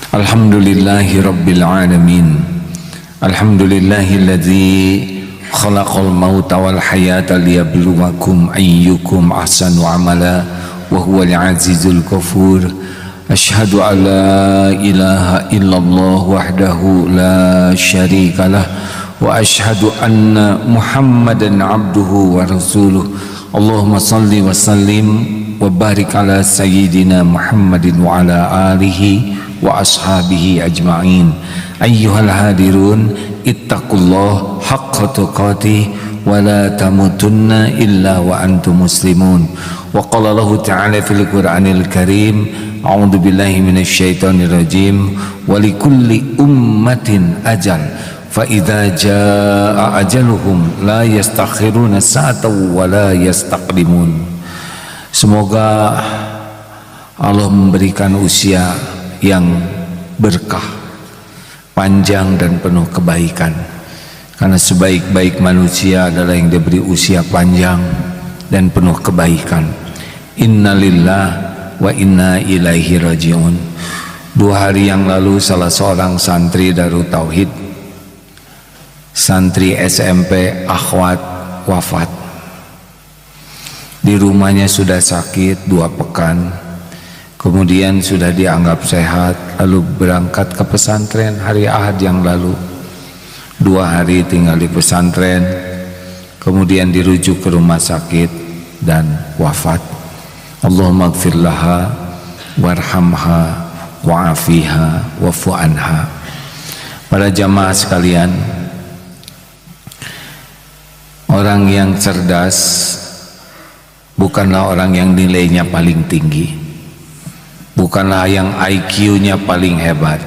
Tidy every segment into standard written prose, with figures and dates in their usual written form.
Alhamdulillahi Rabbil Alamin. Alhamdulillahilladzi khalaqal mauta wal hayata liyabluwakum ayyukum ahsanu amala wa huwal azizul ghafur. Asyhadu an la ilaha illallah wahdahu la syarikalah wa asyhadu anna Muhammadan abduhu wa rasuluh. Allahumma salli wa sallim wa barik ala sayyidina Muhammadin wa ala alihi wa ashabihi ajma'in. Ayyuhal hadirun, ittaqullah haqqa tuqatih wa la tamutunna illa wa antum muslimun. Wa qala Allah ta'ala fil Qur'anil Karim, a'udzu billahi minasyaitonir rajim, wa likulli ummatin ajal fa idza jaa ajaluhum la yastakhiruna sa'atan wa la yastaqdimun. Semoga Allah memberikan usia yang berkah, panjang dan penuh kebaikan. Karena sebaik-baik manusia adalah yang diberi usia panjang dan penuh kebaikan. Innalillah wa inna ilaihi rajiun. 2 hari yang lalu salah seorang santri Darut Tauhid, santri SMP Akhwat, wafat. Di rumahnya sudah sakit 2 pekan, kemudian sudah dianggap sehat, lalu berangkat ke pesantren hari Ahad yang lalu. 2 hari tinggal di pesantren, kemudian dirujuk ke rumah sakit dan wafat. Allahumma gfir laha warhamha wa'afiha wa'fu anha. Para jamaah sekalian, orang yang cerdas bukanlah orang yang nilainya paling tinggi, bukanlah yang IQ-nya paling hebat.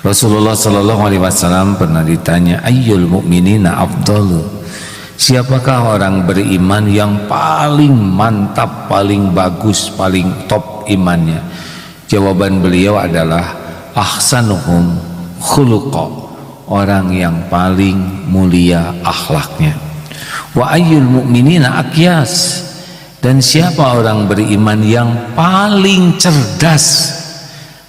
Rasulullah SAW pernah ditanya, ayyul mu'minina afdalu, siapakah orang beriman yang paling mantap, paling bagus, paling top imannya? Jawaban beliau adalah ahsanuhum khuluqa, orang yang paling mulia akhlaknya. Wa ayyul mu'minina aqyas, dan siapa orang beriman yang paling cerdas?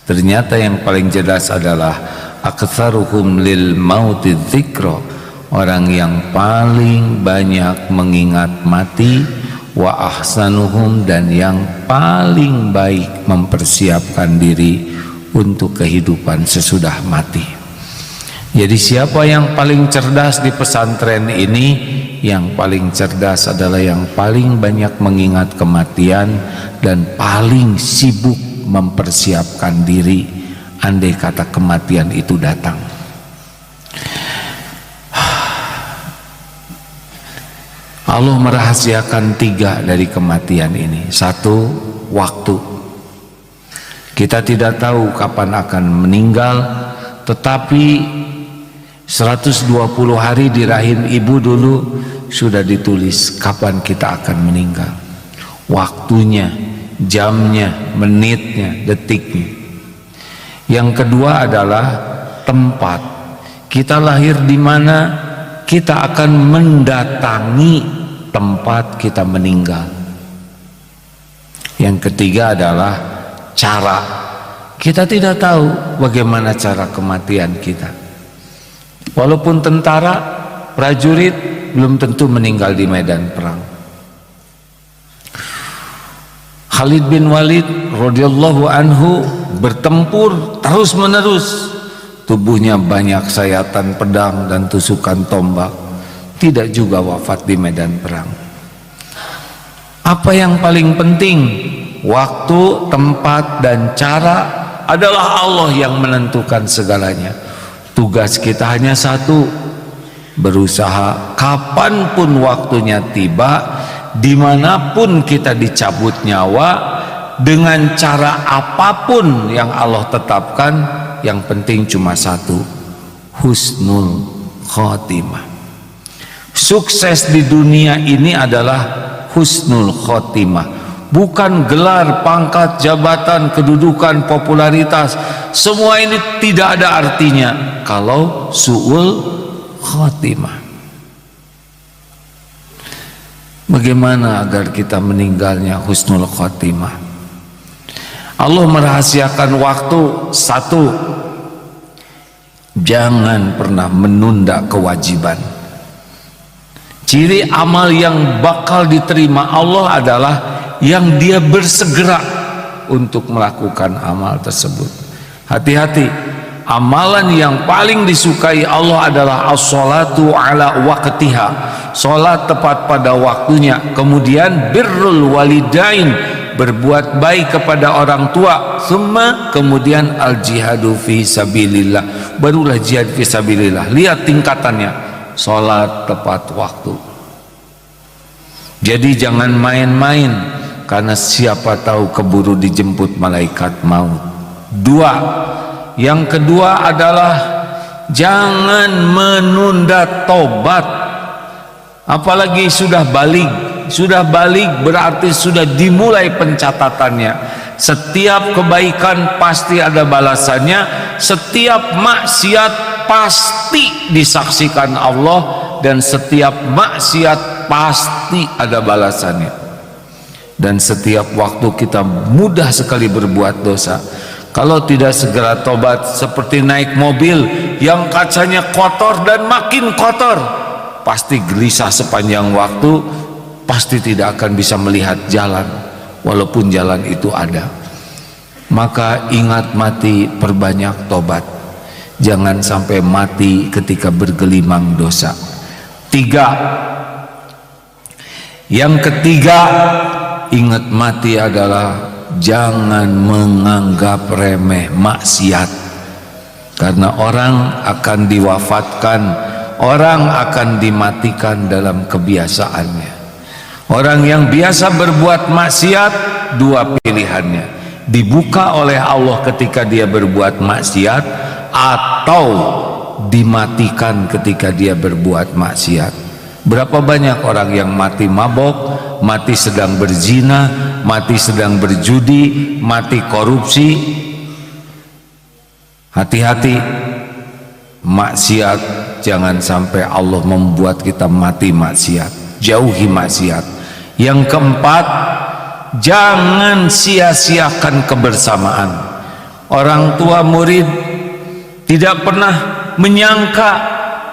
Ternyata yang paling cerdas adalah aktsaruhum lil mauti dzikra, orang yang paling banyak mengingat mati. Wa ahsanuhum, dan yang paling baik mempersiapkan diri untuk kehidupan sesudah mati. Jadi siapa yang paling cerdas di pesantren ini? Yang paling cerdas adalah yang paling banyak mengingat kematian dan paling sibuk mempersiapkan diri andai kata kematian itu datang. Allah merahasiakan 3 dari kematian ini. 1, waktu. Kita tidak tahu kapan akan meninggal, tetapi 120 hari di rahim ibu dulu sudah ditulis kapan kita akan meninggal. Waktunya, jamnya, menitnya, detiknya. Yang kedua adalah tempat. Kita lahir di mana, kita akan mendatangi tempat kita meninggal. Yang ketiga adalah cara. Kita tidak tahu bagaimana cara kematian kita. Walaupun tentara, prajurit belum tentu meninggal di medan perang. Khalid bin Walid radhiyallahu anhu bertempur terus menerus, tubuhnya banyak sayatan pedang dan tusukan tombak, tidak juga wafat di medan perang. Apa yang paling penting? Waktu, tempat, dan cara adalah Allah yang menentukan segalanya. Tugas kita hanya satu, berusaha kapanpun waktunya tiba, dimanapun kita dicabut nyawa, dengan cara apapun yang Allah tetapkan, yang penting cuma satu, husnul khotimah. Sukses di dunia ini adalah husnul khotimah, bukan gelar, pangkat, jabatan, kedudukan, popularitas. Semua ini tidak ada artinya kalau su'ul khotimah. Bagaimana agar kita meninggalnya husnul khotimah? Allah merahasiakan waktu. Satu, jangan pernah menunda kewajiban. Ciri amal yang bakal diterima Allah adalah yang dia bersegera untuk melakukan amal tersebut. Hati-hati, amalan yang paling disukai Allah adalah as-salatu ala waqtiha, salat tepat pada waktunya. Kemudian birrul walidain, berbuat baik kepada orang tua. Kemudian al jihadu fi sabilillah, barulah jihad fi sabilillah. Lihat tingkatannya, salat tepat waktu. Jadi jangan main-main, karena siapa tahu keburu dijemput malaikat maut. Yang kedua adalah jangan menunda tobat. Apalagi sudah balik. Sudah balik berarti sudah dimulai pencatatannya. Setiap kebaikan pasti ada balasannya. Setiap maksiat pasti disaksikan Allah, dan setiap maksiat pasti ada balasannya. Dan setiap waktu kita mudah sekali berbuat dosa. Kalau tidak segera tobat, seperti naik mobil yang kacanya kotor dan makin kotor, pasti gelisah sepanjang waktu, pasti tidak akan bisa melihat jalan, walaupun jalan itu ada. Maka ingat mati, perbanyak tobat. Jangan sampai mati ketika bergelimang dosa. Yang ketiga, ingat mati adalah jangan menganggap remeh maksiat. Karena orang akan diwafatkan, orang akan dimatikan dalam kebiasaannya. Orang yang biasa berbuat maksiat, dua pilihannya: dibuka oleh Allah ketika dia berbuat maksiat, atau dimatikan ketika dia berbuat maksiat. Berapa banyak orang yang mati mabok, mati sedang berzina, mati sedang berjudi, mati korupsi. Hati-hati, maksiat jangan sampai Allah membuat kita mati maksiat. Jauhi maksiat. Yang keempat, jangan sia-siakan kebersamaan. Orang tua murid tidak pernah menyangka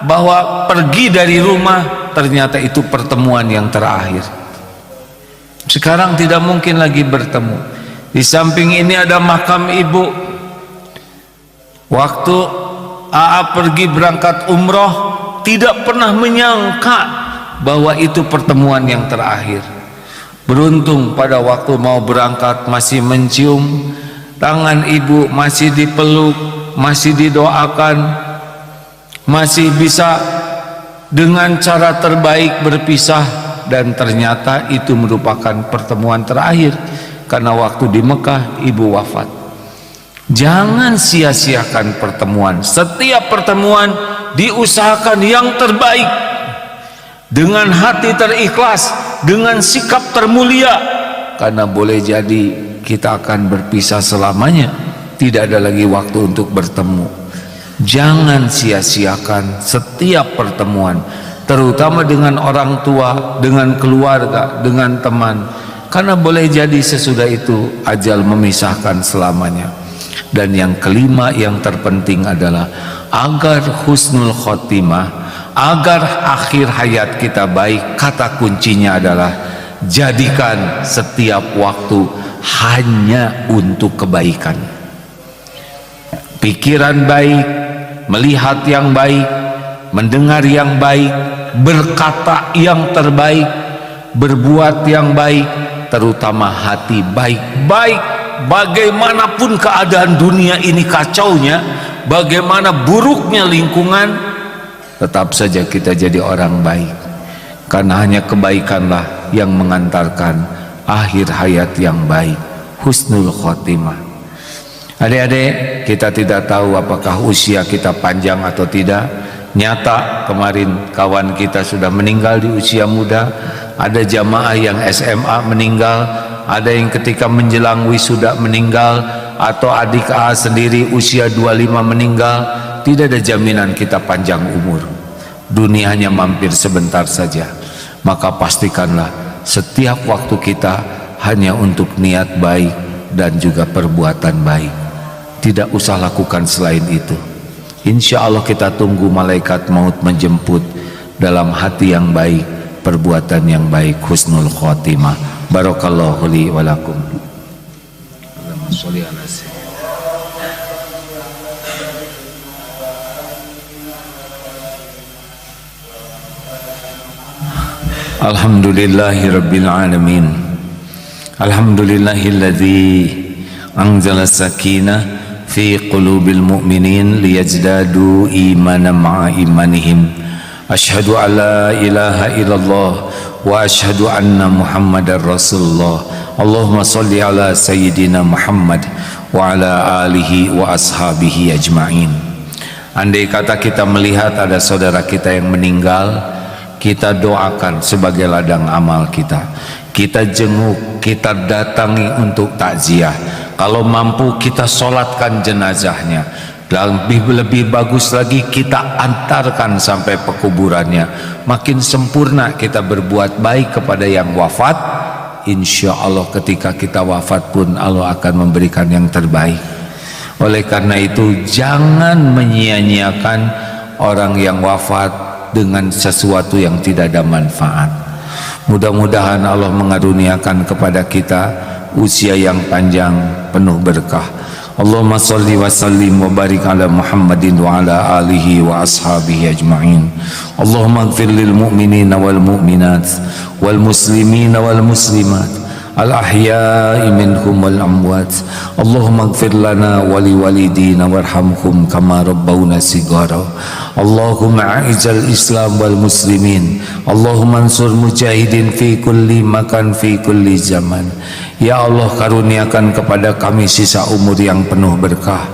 bahwa pergi dari rumah ternyata itu pertemuan yang terakhir. Sekarang tidak mungkin lagi bertemu. Di samping ini ada makam ibu. Waktu AA pergi berangkat umroh, tidak pernah menyangka bahwa itu pertemuan yang terakhir. Beruntung pada waktu mau berangkat masih mencium tangan ibu, masih dipeluk, masih didoakan, masih bisa dengan cara terbaik berpisah. Dan ternyata itu merupakan pertemuan terakhir, karena waktu di Mekah ibu wafat. Jangan sia-siakan pertemuan. Setiap pertemuan diusahakan yang terbaik, dengan hati terikhlas, dengan sikap termulia, karena boleh jadi kita akan berpisah selamanya, tidak ada lagi waktu untuk bertemu. Jangan sia-siakan setiap pertemuan, terutama dengan orang tua, dengan keluarga, dengan teman, karena boleh jadi sesudah itu ajal memisahkan selamanya. Dan yang kelima, yang terpenting adalah agar husnul khotimah, agar akhir hayat kita baik, kata kuncinya adalah jadikan setiap waktu hanya untuk kebaikan. Pikiran baik, melihat yang baik, mendengar yang baik, berkata yang terbaik, berbuat yang baik, terutama hati baik-baik. Bagaimanapun keadaan dunia ini kacaunya, bagaimana buruknya lingkungan, tetap saja kita jadi orang baik, karena hanya kebaikanlah yang mengantarkan akhir hayat yang baik, husnul khotimah. Adik-adik, kita tidak tahu apakah usia kita panjang atau tidak. Nyata kemarin kawan kita sudah meninggal di usia muda. Ada jamaah yang SMA meninggal, ada yang ketika menjelang wisuda meninggal, atau adik A sendiri usia 25 meninggal. Tidak ada jaminan kita panjang umur. Dunia hanya mampir sebentar saja. Maka pastikanlah setiap waktu kita hanya untuk niat baik, dan juga perbuatan baik. Tidak usah lakukan selain itu. Insya Allah kita tunggu malaikat maut menjemput dalam hati yang baik, perbuatan yang baik, husnul khotimah. Barakallahu li wa lakum. Allahumma sholli ala sayyidina. Alhamdulillahi rabbil alamin. Alhamdulillahilladzi anzala sakinah fi qulubil mu'minin liyazdadu imanan ma'a imanihim. Asyhadu an la ilaha illallah wa asyhadu anna Muhammadar Rasulullah. Allahumma sholli ala sayyidina Muhammad wa ala alihi wa ashabihi ajma'in. Andai kata kita melihat ada saudara kita yang meninggal, kita doakan sebagai ladang amal kita. Kita jenguk, kita datangi untuk takziah. Kalau mampu kita solatkan jenazahnya. Dan lebih bagus lagi kita antarkan sampai pekuburannya. Makin sempurna kita berbuat baik kepada yang wafat. Insya Allah ketika kita wafat pun Allah akan memberikan yang terbaik. Oleh karena itu jangan menyia-nyiakan orang yang wafat dengan sesuatu yang tidak ada manfaat. Mudah-mudahan Allah mengaruniakan kepada kita usia yang panjang penuh berkah. Allahumma sholli wa sallim wa barik ala Muhammadin wa ala alihi wa ashabihi ajma'in. Allahumma ighfir lil mu'minina wal mu'minat wal muslimina wal muslimat al ahya'i minhum wal amwat. Allahumma ighfir lana wa li walidina warhamhum kama rabbawna sigara. Allahumma a'izal islam wal muslimin. Allahumma ansur mujahidin fi kulli makan fi kulli zaman. Ya Allah, karuniakan kepada kami sisa umur yang penuh berkah.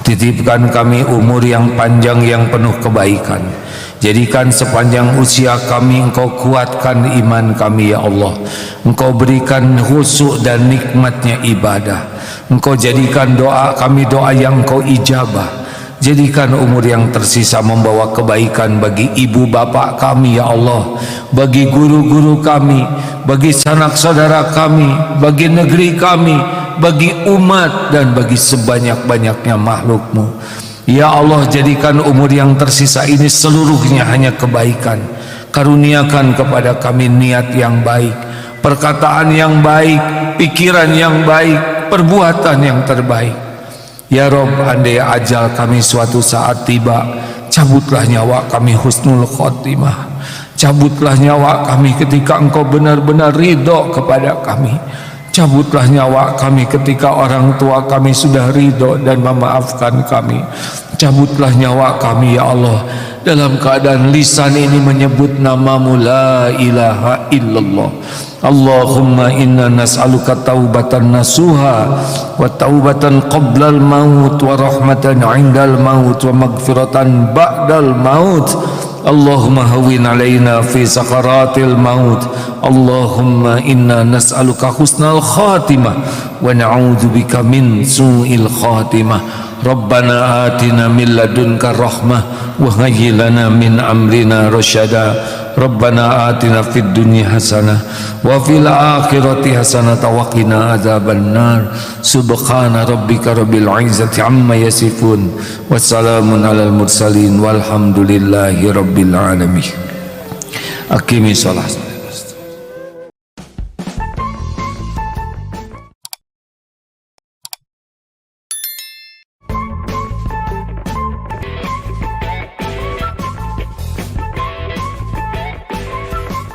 Titipkan kami umur yang panjang yang penuh kebaikan. Jadikan sepanjang usia kami Engkau kuatkan iman kami ya Allah. Engkau berikan khusyuk dan nikmatnya ibadah. Engkau jadikan doa kami doa yang Engkau ijabah. Jadikan umur yang tersisa membawa kebaikan bagi ibu bapak kami ya Allah, bagi guru-guru kami, bagi sanak saudara kami, bagi negeri kami, bagi umat dan bagi sebanyak-banyaknya makhluk-Mu. Ya Allah, jadikan umur yang tersisa ini seluruhnya hanya kebaikan. Karuniakan kepada kami niat yang baik, perkataan yang baik, pikiran yang baik, perbuatan yang terbaik. Ya Rob, andai ajal kami suatu saat tiba, cabutlah nyawa kami husnul khotimah. Cabutlah nyawa kami ketika Engkau benar-benar ridho kepada kami. Cabutlah nyawa kami ketika orang tua kami sudah ridho dan memaafkan kami. Cabutlah nyawa kami ya Allah dalam keadaan lisan ini menyebut nama-Mu la ilaha illallah. Allahumma inna nas'aluka taubatan nasuha wa taubatan qablal maut wa rahmatan 'indal maut wa maghfiratan ba'dal maut. Allahumma hawwin 'alaina fi sakaratil maut. Allahumma inna nas'aluka husnal khatimah wa na'udzubika min su'il khatimah. Rabbana atina min ladunka rahmah wa hayyi lana min amrina rasyada. Rabbana atina fid dunya hasanah wa fil akhirati hasanah wa qina adzaban nar. Subhana rabbika rabbil izzati amma yasifun wa salamun alal mursalin walhamdulillahi rabbil alamin. Aqimi shalah.